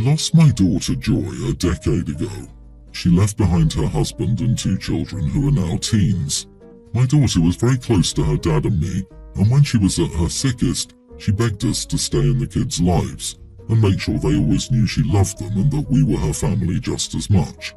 lost my daughter Joy a decade ago. She left behind her husband and 2 children who are now teens. My daughter was very close to her dad and me, and when she was at her sickest, she begged us to stay in the kids' lives and make sure they always knew she loved them and that we were her family just as much.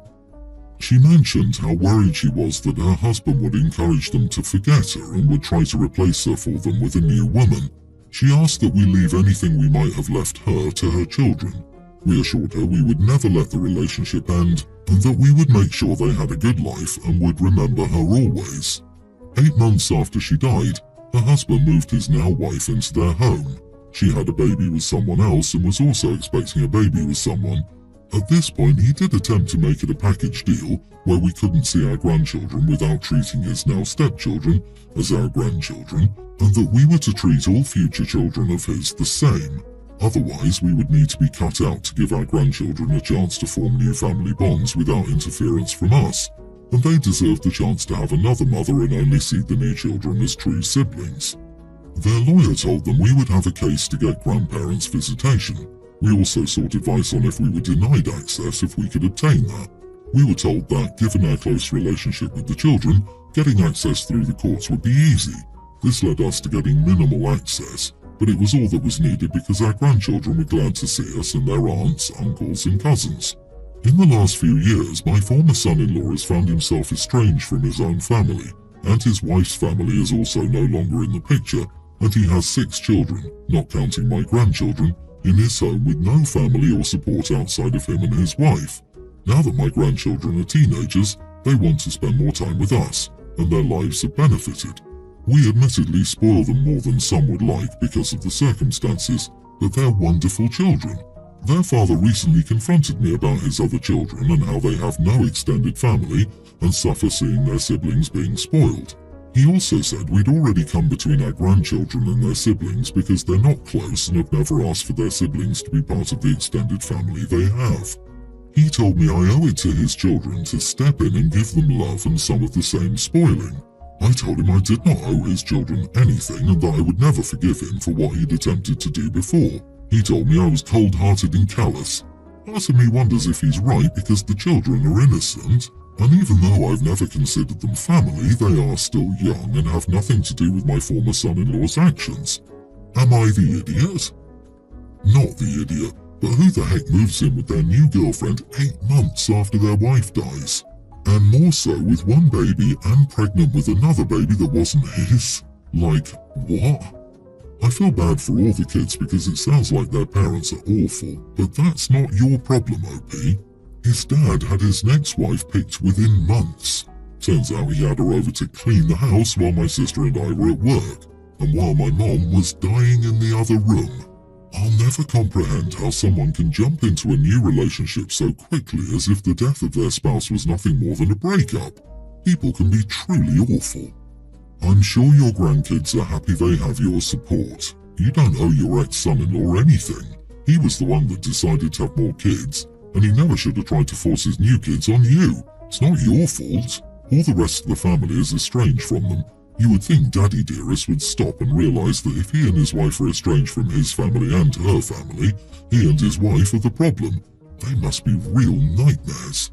She mentioned how worried she was that her husband would encourage them to forget her and would try to replace her for them with a new woman. She asked that we leave anything we might have left her to her children. We assured her we would never let the relationship end and that we would make sure they had a good life and would remember her always. 8 months after she died, her husband moved his now wife into their home. She had a baby with someone else and was also expecting a baby with someone. At this point, he did attempt to make it a package deal where we couldn't see our grandchildren without treating his now stepchildren as our grandchildren, and that we were to treat all future children of his the same. Otherwise, we would need to be cut out to give our grandchildren a chance to form new family bonds without interference from us, and they deserved the chance to have another mother and only see the new children as true siblings. Their lawyer told them we would have a case to get grandparents' visitation. We also sought advice on if we were denied access if we could obtain that. We were told that, given our close relationship with the children, getting access through the courts would be easy. This led us to getting minimal access, but it was all that was needed because our grandchildren were glad to see us and their aunts, uncles and cousins. In the last few years, my former son-in-law has found himself estranged from his own family, and his wife's family is also no longer in the picture, and he has 6 children, not counting my grandchildren, in his home with no family or support outside of him and his wife. Now that my grandchildren are teenagers, they want to spend more time with us, and their lives have benefited. We admittedly spoil them more than some would like because of the circumstances, but they're wonderful children. Their father recently confronted me about his other children and how they have no extended family and suffer seeing their siblings being spoiled. He also said we'd already come between our grandchildren and their siblings because they're not close and have never asked for their siblings to be part of the extended family they have. He told me I owe it to his children to step in and give them love and some of the same spoiling. I told him I did not owe his children anything and that I would never forgive him for what he'd attempted to do before. He told me I was cold-hearted and callous. Part of me wonders if he's right because the children are innocent, and even though I've never considered them family, they are still young and have nothing to do with my former son-in-law's actions. Am I the idiot? Not the idiot, but who the heck moves in with their new girlfriend 8 months after their wife dies? And more so with one baby and pregnant with another baby that wasn't his? Like, what? I feel bad for all the kids because it sounds like their parents are awful, but that's not your problem, OP. His dad had his next wife picked within months. Turns out he had her over to clean the house while my sister and I were at work, and while my mom was dying in the other room. I'll never comprehend how someone can jump into a new relationship so quickly as if the death of their spouse was nothing more than a breakup. People can be truly awful. I'm sure your grandkids are happy they have your support. You don't owe your ex-son-in-law anything. He was the one that decided to have more kids, and he never should have tried to force his new kids on you. It's not your fault. All the rest of the family is estranged from them. You would think Daddy Dearest would stop and realise that if he and his wife are estranged from his family and her family, he and his wife are the problem. They must be real nightmares.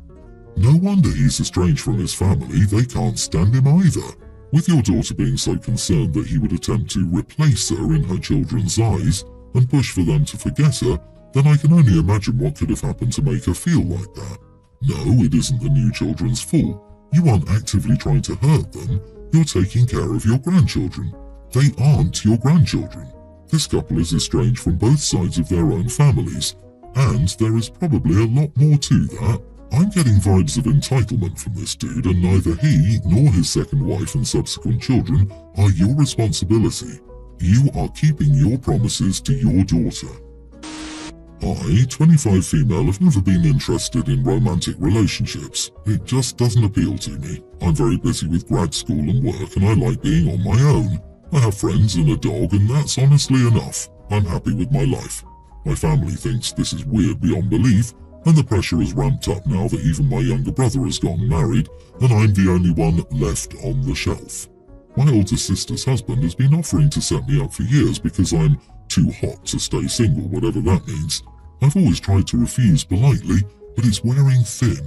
No wonder he's estranged from his family. They can't stand him either. With your daughter being so concerned that he would attempt to replace her in her children's eyes and push for them to forget her, then I can only imagine what could have happened to make her feel like that. No, it isn't the new children's fault. You aren't actively trying to hurt them. You're taking care of your grandchildren. They aren't your grandchildren. This couple is estranged from both sides of their own families, and there is probably a lot more to that. I'm getting vibes of entitlement from this dude, and neither he nor his second wife and subsequent children are your responsibility. You are keeping your promises to your daughter. I, 25 female, have never been interested in romantic relationships. It just doesn't appeal to me. I'm very busy with grad school and work, and I like being on my own. I have friends and a dog, and that's honestly enough. I'm happy with my life. My family thinks this is weird beyond belief, and the pressure has ramped up now that even my younger brother has gotten married, and I'm the only one left on the shelf. My older sister's husband has been offering to set me up for years because I'm too hot to stay single, whatever that means. I've always tried to refuse politely, but it's wearing thin.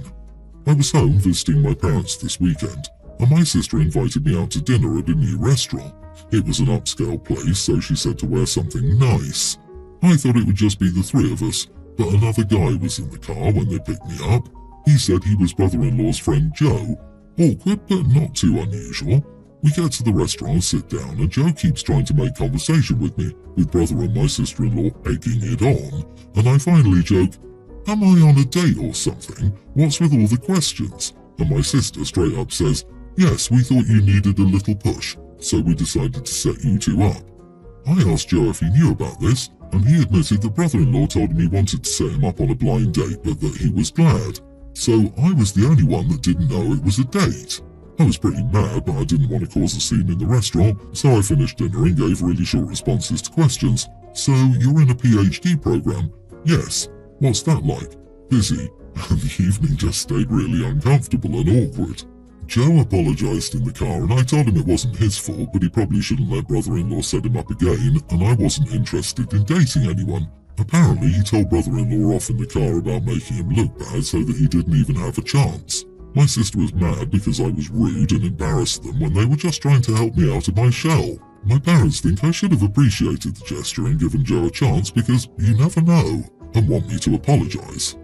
I was home visiting my parents this weekend, and my sister invited me out to dinner at a new restaurant. It was an upscale place, so she said to wear something nice. I thought it would just be the three of us, but another guy was in the car when they picked me up. He said he was brother-in-law's friend Joe. Awkward, but not too unusual. We get to the restaurant, sit down, and Joe keeps trying to make conversation with me, with brother and my sister-in-law egging it on, and I finally joke, "Am I on a date or something? What's with all the questions?" And my sister straight up says, "Yes, we thought you needed a little push, so we decided to set you two up." I asked Joe if he knew about this, and he admitted that brother-in-law told him he wanted to set him up on a blind date, but that he was glad. So I was the only one that didn't know it was a date. I was pretty mad, but I didn't want to cause a scene in the restaurant, so I finished dinner and gave really short responses to questions. "So you're in a PhD program?" "Yes." "What's that like?" "Busy." And the evening just stayed really uncomfortable and awkward. Joe apologized in the car, and I told him it wasn't his fault, but he probably shouldn't let brother-in-law set him up again, and I wasn't interested in dating anyone. Apparently, he told brother-in-law off in the car about making him look bad so that he didn't even have a chance. My sister was mad because I was rude and embarrassed them when they were just trying to help me out of my shell. My parents think I should have appreciated the gesture and given Joe a chance because you never know, and want me to apologize.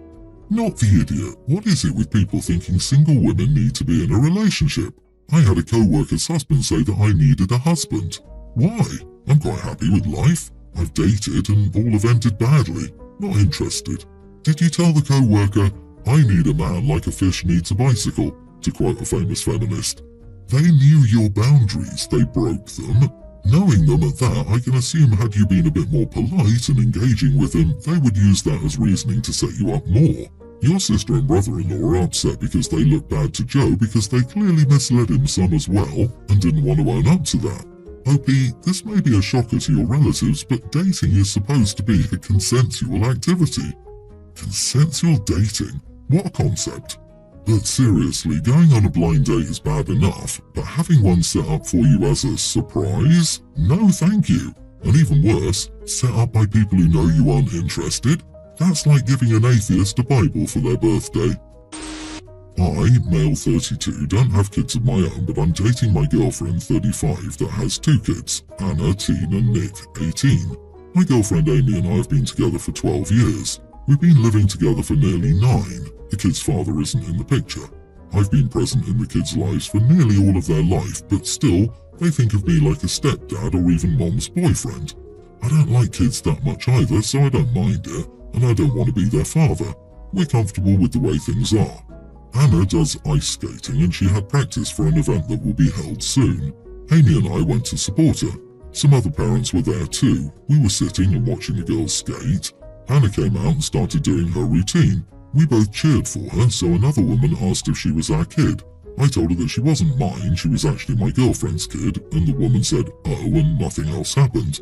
Not the idiot. What is it with people thinking single women need to be in a relationship? I had a co-worker's husband say that I needed a husband. Why? I'm quite happy with life. I've dated and all have ended badly. Not interested. Did you tell the co-worker, "I need a man like a fish needs a bicycle," to quote a famous feminist? They knew your boundaries. They broke them. Knowing them at that, I can assume had you been a bit more polite and engaging with them, they would use that as reasoning to set you up more. Your sister and brother-in-law are upset because they look bad to Joe because they clearly misled him some as well and didn't want to own up to that. OP, this may be a shocker to your relatives, but dating is supposed to be a consensual activity. Consensual dating? What a concept. But seriously, going on a blind date is bad enough, but having one set up for you as a surprise? No thank you. And even worse, set up by people who know you aren't interested? That's like giving an atheist a Bible for their birthday. I, male 32, don't have kids of my own, but I'm dating my girlfriend 35 that has two kids, Anna, teen, and Nick, 18. My girlfriend Amy and I have been together for 12 years. We've been living together for nearly 9. The kid's father isn't in the picture. I've been present in the kids' lives for nearly all of their life, but still, they think of me like a stepdad or even mom's boyfriend. I don't like kids that much either, so I don't mind it, and I don't want to be their father. We're comfortable with the way things are. Anna does ice skating and she had practice for an event that will be held soon. Amy and I went to support her. Some other parents were there too. We were sitting and watching the girls skate. Anna came out and started doing her routine. We both cheered for her, so another woman asked if she was our kid. I told her that she wasn't mine, she was actually my girlfriend's kid, and the woman said, "Oh," and nothing else happened.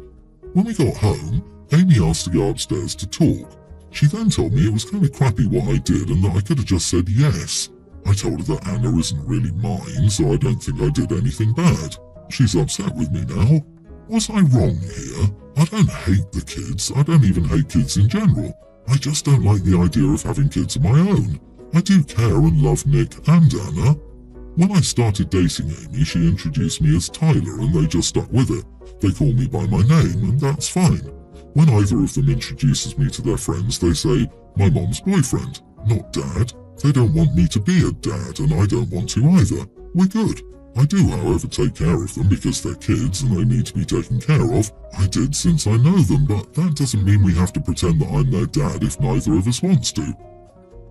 When we got home, Amy asked to go upstairs to talk. She then told me it was kind of crappy what I did and that I could have just said yes. I told her that Anna isn't really mine, so I don't think I did anything bad. She's upset with me now. Was I wrong here? I don't hate the kids. I don't even hate kids in general. I just don't like the idea of having kids of my own. I do care and love Nick and Anna. When I started dating Amy, she introduced me as Tyler and they just stuck with it. They call me by my name and that's fine. When either of them introduces me to their friends, they say, "My mom's boyfriend," not dad. They don't want me to be a dad, and I don't want to either. We're good. I do, however, take care of them because they're kids and they need to be taken care of. I did since I know them, but that doesn't mean we have to pretend that I'm their dad if neither of us wants to.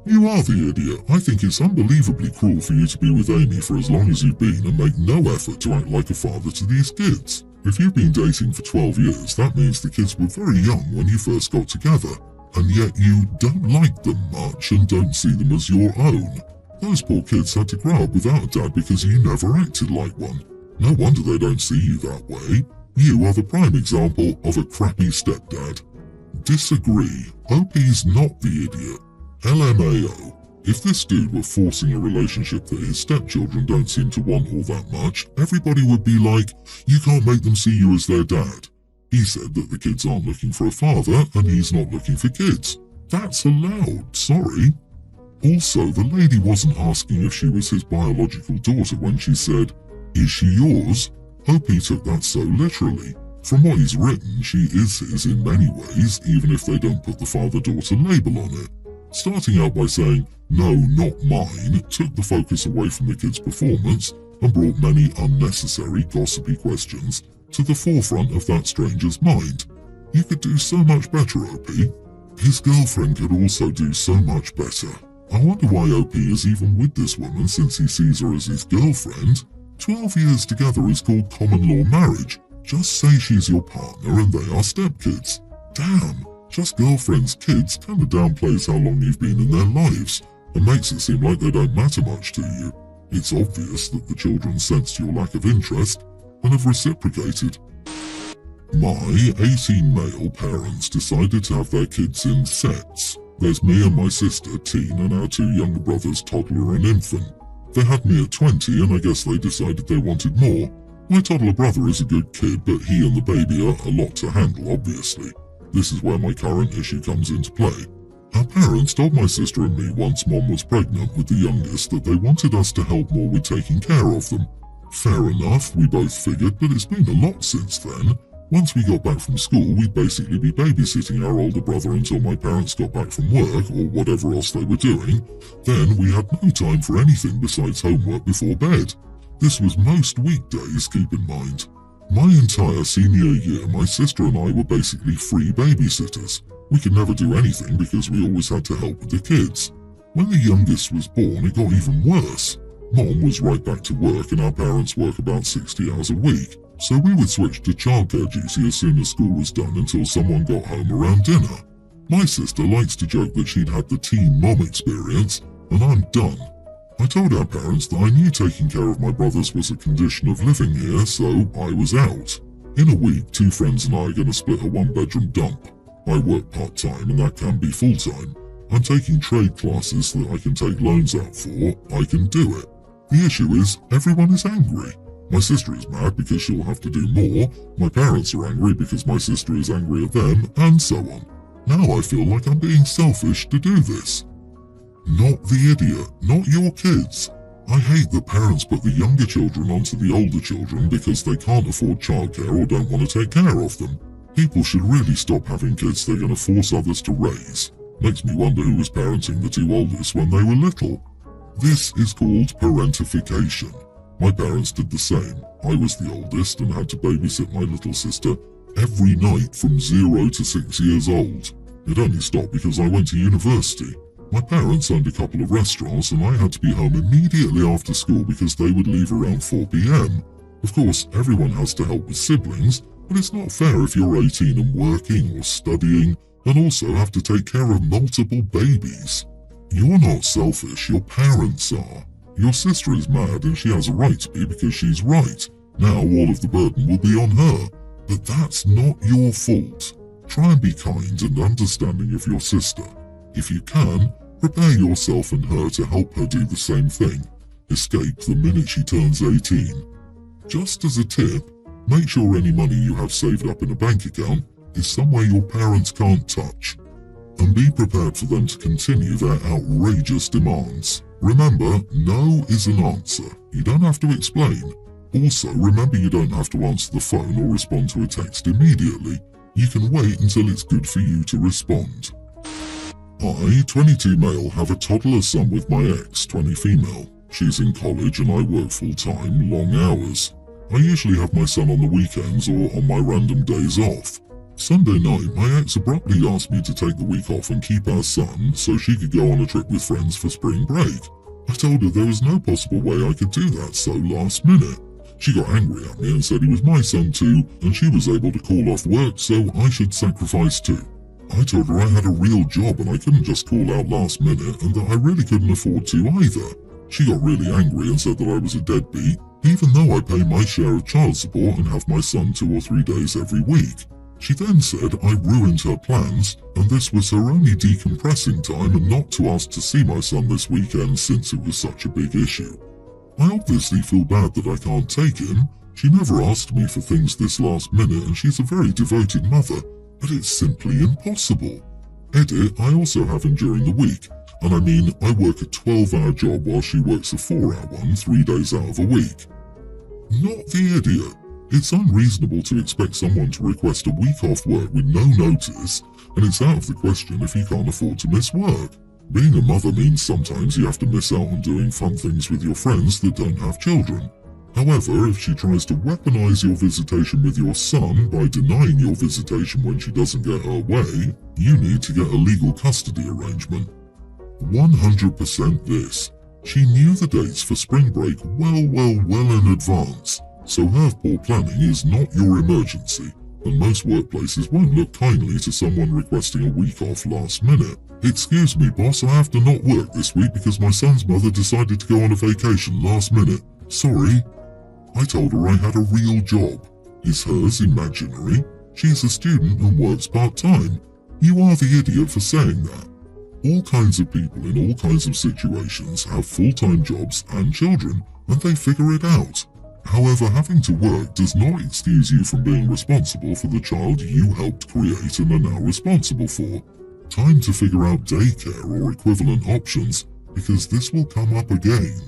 You are the idiot. I think it's unbelievably cruel for you to be with Amy for as long as you've been and make no effort to act like a father to these kids. If you've been dating for 12 years, that means the kids were very young when you first got together, and yet you don't like them much and don't see them as your own. Those poor kids had to grow up without a dad because you never acted like one. No wonder they don't see you that way. You are the prime example of a crappy stepdad. Disagree. OP's not the idiot. LMAO. If this dude were forcing a relationship that his stepchildren don't seem to want all that much, everybody would be like, "You can't make them see you as their dad." He said that the kids aren't looking for a father and he's not looking for kids. That's allowed, sorry. Also, the lady wasn't asking if she was his biological daughter when she said, "Is she yours?" Hope he took that so literally. From what he's written, she is his in many ways, even if they don't put the father-daughter label on it. Starting out by saying, "No, not mine," took the focus away from the kid's performance and brought many unnecessary gossipy questions to the forefront of that stranger's mind. You could do so much better, OP. His girlfriend could also do so much better. I wonder why OP is even with this woman since he sees her as his girlfriend. 12 years together is called common law marriage. Just say she's your partner and they are stepkids. Damn, just girlfriends' kids kinda downplays how long you've been in their lives and makes it seem like they don't matter much to you. It's obvious that the children sensed your lack of interest and have reciprocated. My 18 male parents decided to have their kids in sets. There's me and my sister, teen, and our 2 younger brothers, toddler and infant. They had me at 20 and I guess they decided they wanted more. My toddler brother is a good kid, but he and the baby are a lot to handle, obviously. This is where my current issue comes into play. Our parents told my sister and me once Mom was pregnant with the youngest that they wanted us to help more with taking care of them. Fair enough, we both figured, but it's been a lot since then. Once we got back from school, we'd basically be babysitting our older brother until my parents got back from work or whatever else they were doing. Then we had no time for anything besides homework before bed. This was most weekdays, keep in mind. My entire senior year, my sister and I were basically free babysitters. We could never do anything because we always had to help with the kids. When the youngest was born, it got even worse. Mom was right back to work and our parents work about 60 hours a week. So we would switch to childcare duty as soon as school was done until someone got home around dinner. My sister likes to joke that she'd had the teen mom experience, and I'm done. I told our parents that I knew taking care of my brothers was a condition of living here, so I was out. In a week, 2 friends and I are going to split a 1-bedroom dump. I work part-time and that can be full-time. I'm taking trade classes so that I can take loans out for. I can do it. The issue is, everyone is angry. My sister is mad because she'll have to do more, my parents are angry because my sister is angry at them, and so on. Now I feel like I'm being selfish to do this. Not the idiot, not your kids. I hate that parents put the younger children onto the older children because they can't afford childcare or don't want to take care of them. People should really stop having kids they're going to force others to raise. Makes me wonder who was parenting the 2 oldest when they were little. This is called parentification. My parents did the same. I was the oldest and had to babysit my little sister every night from 0 to 6 years old. It only stopped because I went to university. My parents owned a couple of restaurants and I had to be home immediately after school because they would leave around 4 p.m. Of course, everyone has to help with siblings, but it's not fair if you're 18 and working or studying and also have to take care of multiple babies. You're not selfish, your parents are. Your sister is mad and she has a right to be because she's right. Now all of the burden will be on her. But that's not your fault. Try and be kind and understanding of your sister. If you can, prepare yourself and her to help her do the same thing. Escape the minute she turns 18. Just as a tip, make sure any money you have saved up in a bank account is somewhere your parents can't touch. And be prepared for them to continue their outrageous demands. Remember, no is an answer. You don't have to explain. Also, remember you don't have to answer the phone or respond to a text immediately. You can wait until it's good for you to respond. I, 22 male, have a toddler son with my ex, 20 female. She's in college and I work full-time, long hours. I usually have my son on the weekends or on my random days off. Sunday night, my ex abruptly asked me to take the week off and keep our son so she could go on a trip with friends for spring break. I told her there was no possible way I could do that so last minute. She got angry at me and said he was my son too and she was able to call off work so I should sacrifice too. I told her I had a real job and I couldn't just call out last minute and that I really couldn't afford to either. She got really angry and said that I was a deadbeat, even though I pay my share of child support and have my son 2 or 3 days every week. She then said I ruined her plans and this was her only decompressing time and not to ask to see my son this weekend since it was such a big issue. I obviously feel bad that I can't take him. She never asked me for things this last minute and she's a very devoted mother, but it's simply impossible. Edit, I also have him during the week. And I mean, I work a 12-hour job while she works a 4-hour one 3 days out of a week. Not the idiot. It's unreasonable to expect someone to request a week off work with no notice, and it's out of the question if you can't afford to miss work. Being a mother means sometimes you have to miss out on doing fun things with your friends that don't have children. However, if she tries to weaponize your visitation with your son by denying your visitation when she doesn't get her way, you need to get a legal custody arrangement. 100% this. She knew the dates for spring break well in advance, so her poor planning is not your emergency, and most workplaces won't look kindly to someone requesting a week off last minute. Excuse me boss, I have to not work this week because my son's mother decided to go on a vacation last minute. Sorry. I told her I had a real job. Is hers imaginary? She's a student and works part-time. You are the idiot for saying that. All kinds of people in all kinds of situations have full-time jobs and children, and they figure it out. However, having to work does not excuse you from being responsible for the child you helped create and are now responsible for. Time to figure out daycare or equivalent options, because this will come up again.